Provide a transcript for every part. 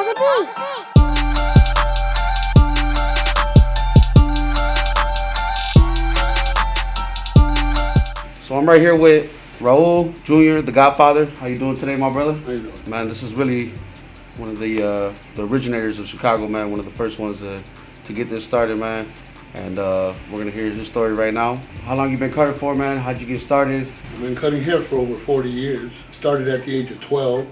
Roll the beat. So I'm right here with Raul Jr., the Godfather. How you doing today, my brother? How you doing? Man, this is really one of the originators of Chicago, man. One of the first ones to get this started, man. And we're gonna hear his story right now. How long you been cutting for, man? How'd you get started? I've been cutting hair for over 40 years. Started at the age of 12,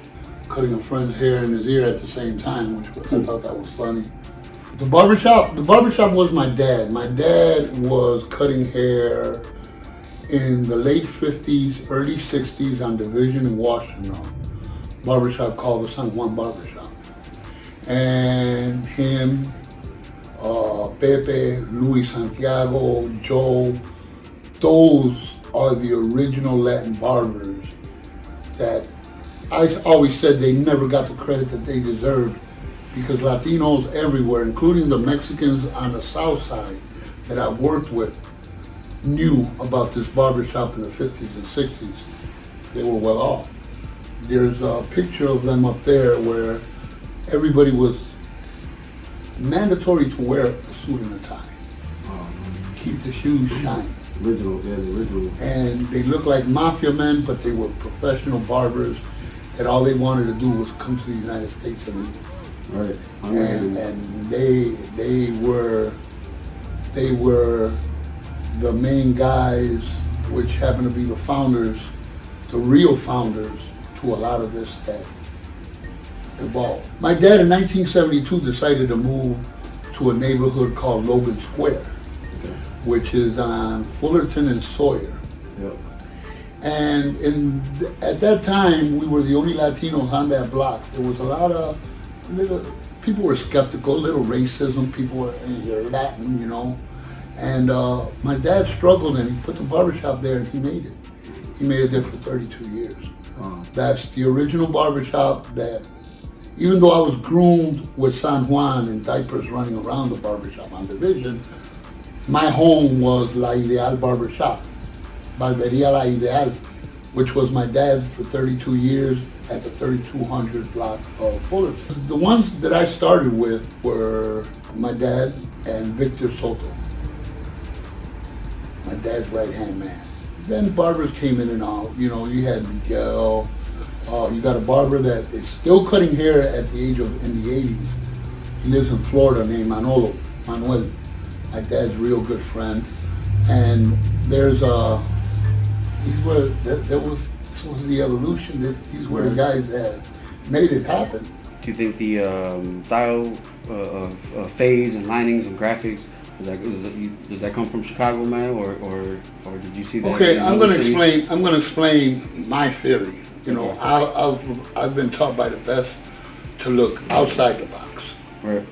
cutting a friend's hair in his ear at the same time, which I thought that was funny. The barbershop was my dad. My dad was cutting hair in the late 50s, early 60s on Division in Washington. Barbershop called the San Juan Barbershop. And him, Pepe, Luis Santiago, Joe, those are the original Latin barbers that I always said they never got the credit that they deserved, because Latinos everywhere, including the Mexicans on the south side that I worked with, knew about this barbershop in the 50s and 60s. They were well off. There's a picture of them up there where everybody was mandatory to wear a suit and a tie. Keep the shoes shiny. Original. And they looked like mafia men, but they were professional barbers, and all they wanted to do was come to the United States and leave. Right. And they were the main guys, which happened to be the founders, the real founders to a lot of this that evolved. My dad in 1972 decided to move to a neighborhood called Logan Square, which is on Fullerton and Sawyer. Yep. And at that time, we were the only Latinos on that block. There was a lot of people were skeptical, little racism. People were, you're Latin, you know. And my dad struggled, and he put the barbershop there, and he made it. He made it there for 32 years. Wow. That's the original barbershop that, even though I was groomed with San Juan and diapers running around the barbershop on Division, my home was La Ideal Barbershop, Barbería La Ideal, which was my dad's for 32 years at the 3200 block of Fullerton. The ones that I started with were my dad and Victor Soto, my dad's right-hand man. Then barbers came in and out. You know, you had Miguel. You got a barber that is still cutting hair at the age of, in the 80s. He lives in Florida, named Manuel, my dad's real good friend. And there's this was the evolution. These were the guys that made it happen. Do you think the style of fades and linings and graphics, does that come from Chicago, man, or did you see that? Okay, I'm going cities? to explain my theory. You know, I've been taught by the best to look outside the box. Right.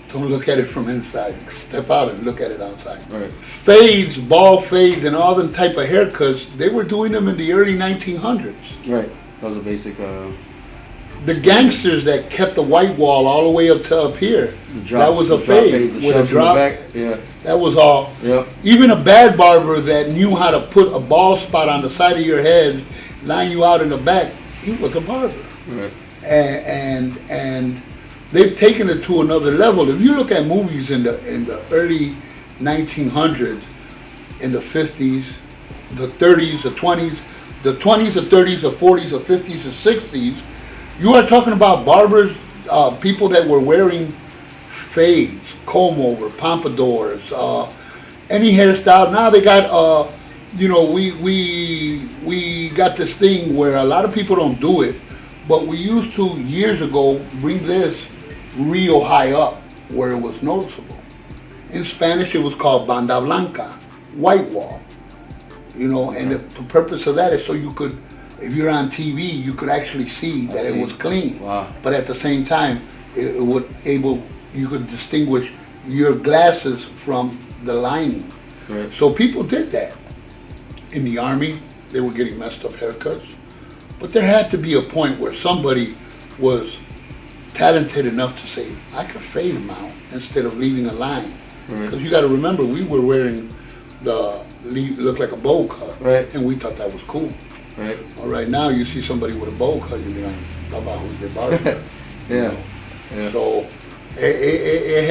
Don't look at it from inside. Step out and look at it outside. Right. Fades, ball fades, and all them type of haircuts, they were doing them in the early 1900s. Right. That was a basic. The gangsters that kept the white wall all the way up to up here, that was a fade with a drop. Yeah. That was all. Yep. Even a bad barber that knew how to put a bald spot on the side of your head, line you out in the back, he was a barber. Right. And they've taken it to another level. If you look at movies in the early 1900s, in the 50s, the 30s, the 20s, the 20s, the 30s, the 40s, the 50s, the 60s, you are talking about barbers, people that were wearing fades, comb over, pompadours, any hairstyle. Now they got, you know, we got this thing where a lot of people don't do it, but we used to years ago bring this real high up where it was noticeable. In Spanish, it was called banda blanca, white wall. You know, and the purpose of that is so you could, if you're on TV, you could actually see that it was clean. Wow. But But at the same time, you could distinguish your glasses from the lining. right. So people did that. In the Army, they were getting messed up haircuts. But there had to be a point where somebody was talented enough to say, I could fade them out instead of leaving a line. Because you got to remember, we were wearing look like a bowl cut, right. And we thought that was cool. Right. All right, now you see somebody with a bowl cut, you be like, Baba, who's your barber? Yeah. Yeah. So it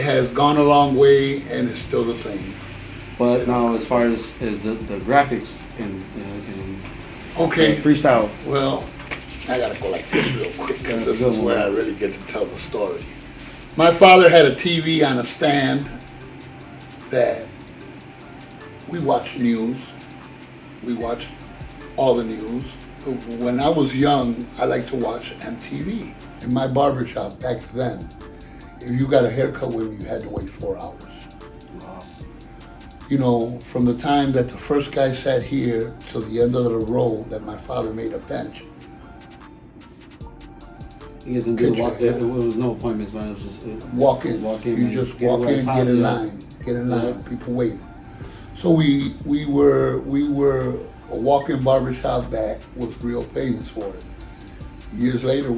has gone a long way, and it's still the same. But now, as far as the graphics and Okay. freestyle, Well, I gotta go like this real quick because this is where I really get to tell the story. My father had a TV on a stand that we watched news. We watched all the news. When I was young, I liked to watch MTV. In my barbershop back then, if you got a haircut with me, you had to wait 4 hours. wow. You know, from the time that the first guy sat here to the end of the row that my father made a bench. You guys didn't do it was no appointments, man. It was just Walk in. Walk in. You man. just walk in, get in line. Get in line. Yeah. People waiting. So we were a walk-in barbershop that was real famous for it. Years later,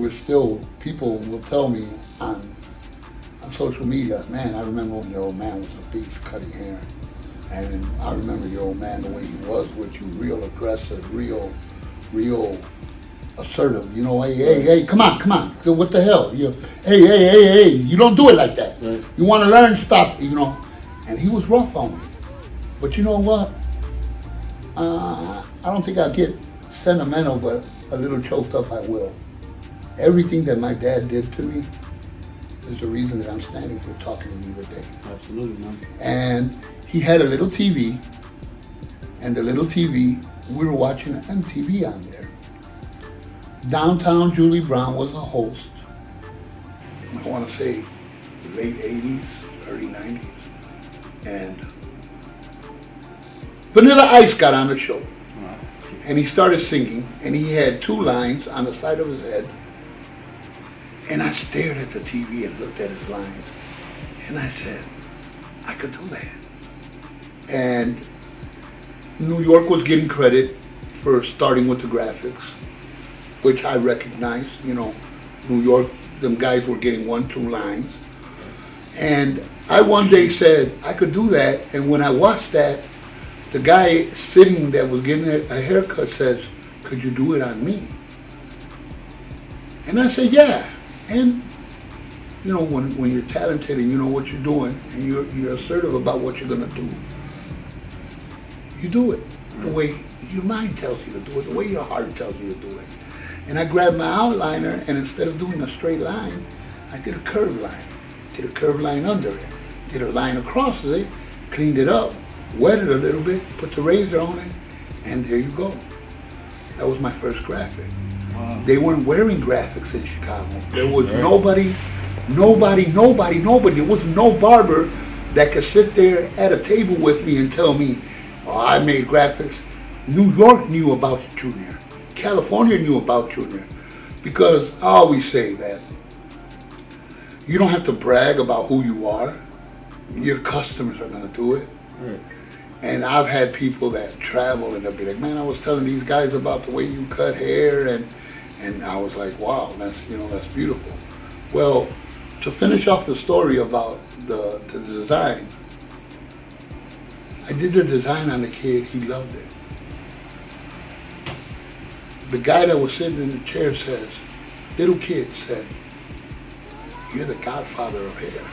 people will tell me on social media, man, I remember when your old man was a beast cutting hair. And I remember your old man, the way he was with you, real aggressive, real assertive. You know, hey, come on. What the hell? Hey, you don't do it like that. Right. You want to learn, stop, you know. And he was rough on me. But you know what? I don't think I'll get sentimental, but a little choked up I will. Everything that my dad did to me is the reason that I'm standing here talking to you today. Absolutely, man. And he had a little TV, and the little TV, we were watching MTV on there. Downtown Julie Brown was a host. I want to say the late 80s, early 90s. And Vanilla Ice got on the show. Wow. And he started singing, and he had 2 lines on the side of his head. And I stared at the TV and looked at his lines. And I said, I could do that. And New York was getting credit for starting with the graphics, which I recognized. You know, New York, them guys were getting 1, 2 lines. And I one day said, I could do that. And when I watched that, the guy sitting that was getting a haircut says, could you do it on me? And I said, yeah. And you know, when you're talented and you know what you're doing and you're assertive about what you're gonna do, you do it the way your mind tells you to do it, the way your heart tells you to do it. And I grabbed my outliner, and instead of doing a straight line, I did a curved line. Did a curved line under it. Did a line across it, cleaned it up, wet it a little bit, put the razor on it, and there you go. That was my first graphic. Wow. They weren't wearing graphics in Chicago. There was nobody. There was no barber that could sit there at a table with me and tell me, oh, I made graphics. New York knew about Junior. California knew about Junior. Because I always say that you don't have to brag about who you are. Your customers are going to do it. Right. And I've had people that travel and they'll be like, man, I was telling these guys about the way you cut hair, and I was like, wow, that's beautiful. Well, to finish off the story about the design, I did the design on the kid, he loved it. The guy that was sitting in the chair says, little kid said, you're the godfather of hair.